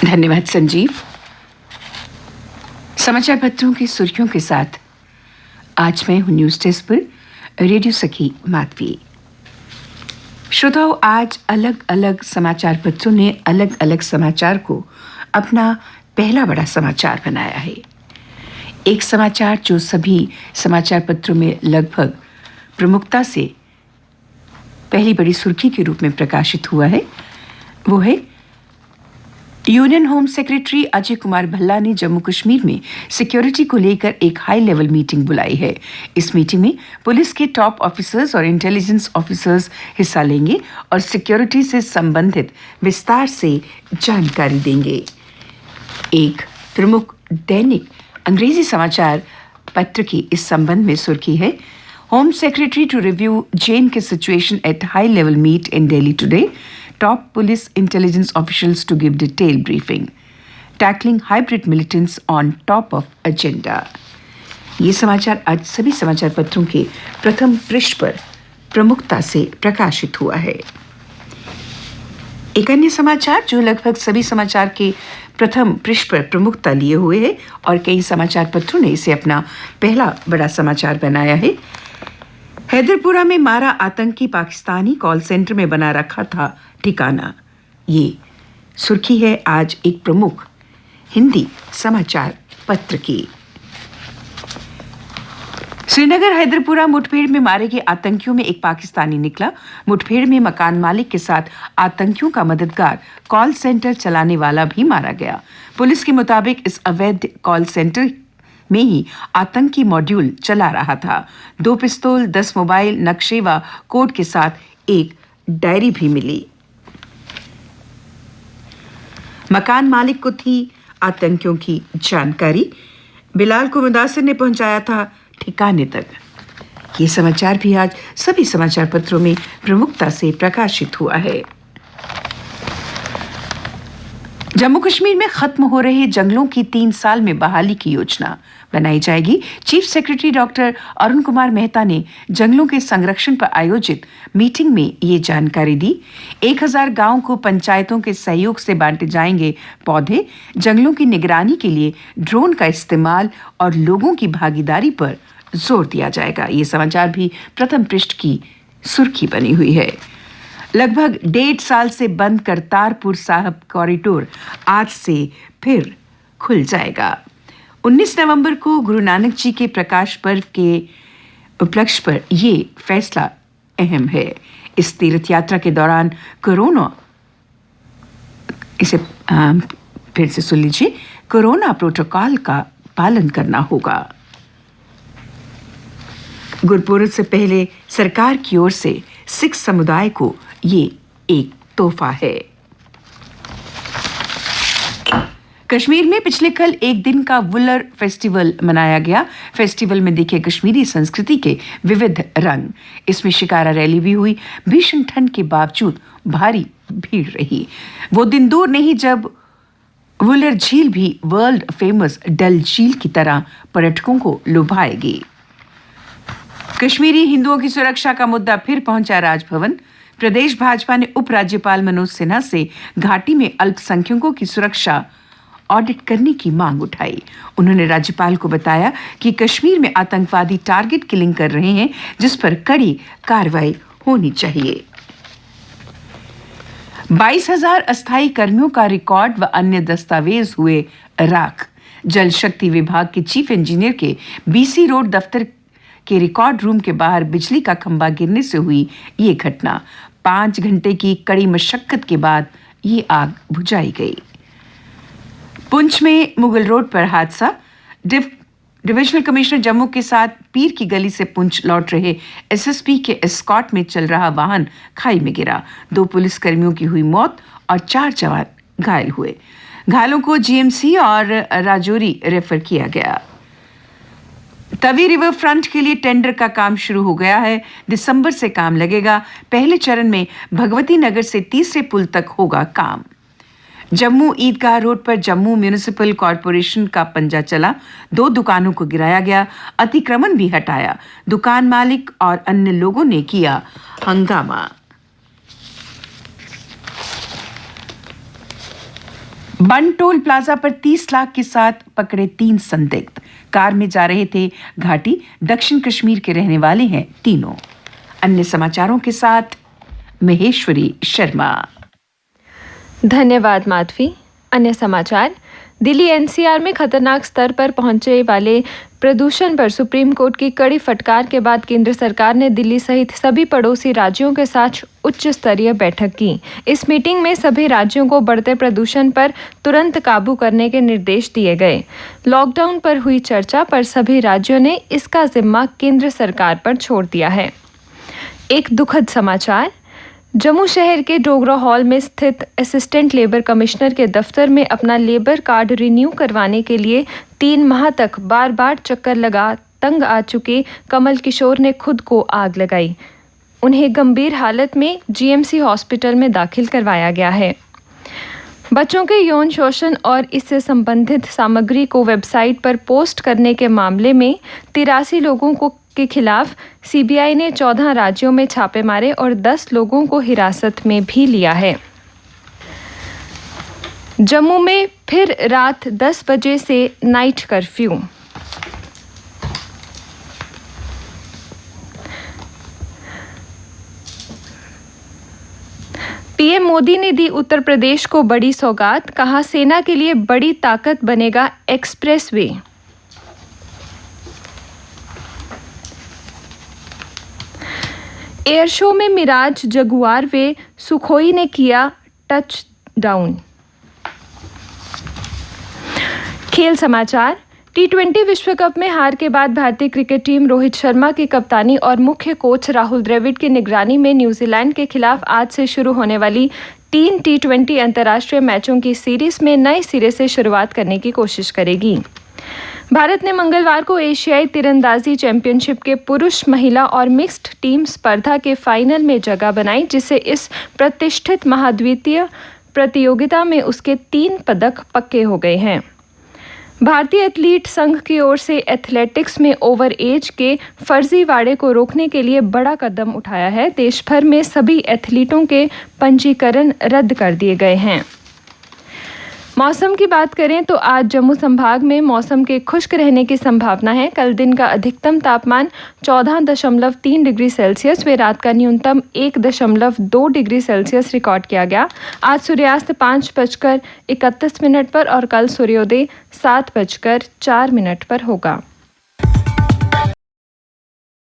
धन्यवाद संजीव। समाचार पत्रों की सुर्खियों के साथ आज मैं हूं न्यूज डेस्क पर रेडियो सखी माधवी। श्रोताओं, आज अलग अलग समाचार पत्रों ने अलग अलग समाचार को अपना पहला बड़ा समाचार बनाया है। एक समाचार जो सभी समाचार पत्रों में लगभग प्रमुखता से पहली बड़ी सुर्खी के रूप में प्रकाशित हुआ है, वो है union home secretary Ajay Kumar Bhalla ने जम्मू कश्मीर में सिक्योरिटी को लेकर एक हाई लेवल मीटिंग बुलाई है। इस मीटिंग में पुलिस के टॉप ऑफिसर्स और इंटेलिजेंस ऑफिसर्स हिस्सा लेंगे और सिक्योरिटी से संबंधित विस्तार से जानकारी देंगे। एक प्रमुख दैनिक अंग्रेजी समाचार पत्र की इस संबंध में सुर्खी है, home secretary to review J&K situation at high level meet in Delhi today. Top police intelligence officials to give detailed briefing. Tackling hybrid militants on top of agenda. ये समाचार आज सभी समाचार पत्रों के प्रथम पृष्ठ पर प्रमुखता से प्रकाशित हुआ है। एक अन्य समाचार जो लगभग सभी समाचार के प्रथम पृष्ठ पर प्रमुखता लिए हुए है और कई समाचार पत्रों ने इसे अपना पहला बड़ा समाचार बनाया है। हैदरपुरा में मारा आतंकी पाकिस्तानी कॉल सेंटर में बना रखा था ठिकाना। ये सुर्खी है आज एक प्रमुख हिंदी समाचार पत्र की। श्रीनगर हैदरपुरा मुठभेड़ में मारे गए आतंकियों में एक पाकिस्तानी निकला। मुठभेड़ में मकान मालिक के साथ आतंकियों का मददगार कॉल सेंटर चलाने वाला भी मारा गया। पुलिस के मुताबिक इस अवैध कॉल सेंटर में ही आतंकी मॉड्यूल चला रहा था। 2 पिस्तौल, 10 मोबाइल, नक्शे व कोड के साथ एक डायरी भी मिली। मकान मालिक को थी आतंकियों की जानकारी। बिलाल को मुदासिर ने पहुंचाया था ठिकाने तक। ये समाचार भी आज सभी समाचार पत्रों में प्रमुखता से प्रकाशित हुआ है। जम्मू कश्मीर में खत्म हो रहे जंगलों की 3 साल में बहाली की योजना बनाई जाएगी। Chief secretary doctor Arun Kumar Mehta ने जंगलों के संरक्षण पर आयोजित मीटिंग में ये जानकारी दी। 1000 गांव को पंचायतों के सहयोग से बांटे जाएंगे पौधे। जंगलों की निगरानी के लिए ड्रोन का इस्तेमाल और लोगों की भागीदारी पर जोर दिया जाएगा। ये समाचार भी प्रथम पृष्ठ की सुर्खी बनी हुई है। लगभग 1.5 साल से बंद करतारपुर साहिब कॉरिडोर आज से फिर खुल जाएगा। 19 नवंबर को गुरु नानक जी के प्रकाश पर्व के उपलक्ष्य पर यह फैसला अहम है। इस तीर्थ यात्रा के दौरान कोरोना प्रोटोकॉल का पालन करना होगा। गुरपुरब से पहले सरकार की ओर से सिख समुदाय को ये एक तोहफा है। कश्मीर में पिछले कल एक दिन का वुलर फेस्टिवल मनाया गया। फेस्टिवल में दिखे कश्मीरी संस्कृति के विविध रंग। इसमें शिकारा रैली भी हुई। भीषण ठंड के बावजूद भारी भीड़ रही। वो दिन दूर नहीं जब वुलर झील भी वर्ल्ड फेमस डल झील की तरह पर्यटकों को लुभाएगी। कश्मीरी हिंदुओं की सुरक्षा का मुद्दा फिर पहुंचा राजभवन। प्रदेश भाजपा ने उपराज्यपाल मनोज सिन्हा से घाटी में अल्पसंख्यकों की सुरक्षा ऑडिट करने की मांग उठाई। उन्होंने राज्यपाल को बताया कि कश्मीर में आतंकवादी टारगेट किलिंग कर रहे हैं, जिस पर कड़ी कार्रवाई होनी चाहिए। 22,000 अस्थायी कर्मियों का रिकॉर्ड व अन्य दस्तावेज हुए राख। जल शक्ति विभाग के चीफ इंजीनियर के BC रोड दफ्तर के रिकॉर्ड रूम के बाहर बिजली का खंभा गिरने से हुई ये घटना। 5 घंटे की कड़ी मशक्कत के बाद ये आग बुझाई गई। पुंछ में मुगल रोड पर हादसा। डिविजनल कमिश्नर जम्मू के साथ पीर की गली से पुंछ लौट रहे SSP के एस्कॉर्ट में चल रहा वाहन खाई में गिरा। 2 पुलिसकर्मियों की हुई मौत और 4 जवान घायल हुए। घायलों को GMC और राजौरी रेफर किया गया। तवी रिवर फ्रंट के लिए टेंडर का काम शुरू हो गया है। दिसंबर से काम लगेगा। पहले चरण में भगवती नगर से तीसरे पुल तक होगा काम। जम्मू ईदगाह रोड पर जम्मू म्युनिसिपल कॉरपोरेशन का पंजा चला। 2 दुकानों को गिराया गया, अतिक्रमण भी हटाया। दुकान मालिक और अन्य लोगों ने किया हंगामा। बन टोल प्लाजा पर 30 लाख के साथ पकड़े 3 संदिग्ध। कार में जा रहे थे घाटी दक्षिण कश्मीर के रहने वाले हैं तीनों। अन्य समाचारों के साथ महेश्वरी शर्मा। धन्यवाद माधवी। अन्य समाचार। दिल्ली एनसीआर में खतरनाक स्तर पर पहुंचे वाले प्रदूषण पर सुप्रीम कोर्ट की कड़ी फटकार के बाद केंद्र सरकार ने दिल्ली सहित सभी पड़ोसी राज्यों के साथ उच्च स्तरीय बैठक की। इस मीटिंग में सभी राज्यों को बढ़ते प्रदूषण पर तुरंत काबू करने के निर्देश दिए गए। लॉकडाउन पर हुई चर्चा पर सभी राज्यों ने इसका जिम्मा केंद्र सरकार पर छोड़ दिया है। एक दुखद समाचार। जम्मू शहर के डोगरा हॉल में स्थित असिस्टेंट लेबर कमिश्नर के दफ्तर में अपना लेबर कार्ड रिन्यू करवाने के लिए 3 माह तक बार बार चक्कर लगा तंग आ चुके कमल किशोर ने खुद को आग लगाई। उन्हें गंभीर हालत में जीएमसी हॉस्पिटल में दाखिल करवाया गया है। बच्चों के यौन शोषण और इससे संबंधित सामग्री को वेबसाइट पर पोस्ट करने के मामले में 83 लोगों के खिलाफ सीबीआई ने 14 राज्यों में छापे मारे और 10 लोगों को हिरासत में भी लिया है। जम्मू में फिर रात 10 बजे से नाइट कर्फ्यू। पीएम मोदी ने दी उत्तर प्रदेश को बड़ी सौगात। कहा, सेना के लिए बड़ी ताकत बनेगा एक्सप्रेसवे। एयर शो में मिराज, जगुआर व सुखोई ने किया टच डाउन। खेल समाचार। टी20 विश्व कप में हार के बाद भारतीय क्रिकेट टीम रोहित शर्मा की कप्तानी और मुख्य कोच राहुल द्रविड़ की निगरानी में न्यूजीलैंड के खिलाफ आज से शुरू होने वाली 3 टी20 अंतर्राष्ट्रीय मैचों की सीरीज में नए सिरे से शुरुआत करने की कोशिश करेगी। भारत ने मंगलवार को एशियाई तीरंदाजी चैंपियनशिप के पुरुष, महिला और मिक्स्ड टीम स्पर्धा के फाइनल में जगह बनाई, जिससे इस प्रतिष्ठित महाद्वीपीय प्रतियोगिता में उसके 3 पदक पक्के हो गए हैं। भारतीय एथलीट संघ की ओर से एथलेटिक्स में ओवर एज के फर्जीवाड़े को रोकने के लिए बड़ा कदम उठाया है। देश भर में सभी एथलीटों के पंजीकरण रद्द कर दिए गए हैं। मौसम की बात करें तो आज जम्मू संभाग में मौसम के खुश्क रहने की संभावना है। कल दिन का अधिकतम तापमान 14.3 डिग्री सेल्सियस व रात का न्यूनतम 1.2 डिग्री सेल्सियस रिकॉर्ड किया गया। आज सूर्यास्त 5:31 पर और कल सूर्योदय 7:04 पर होगा।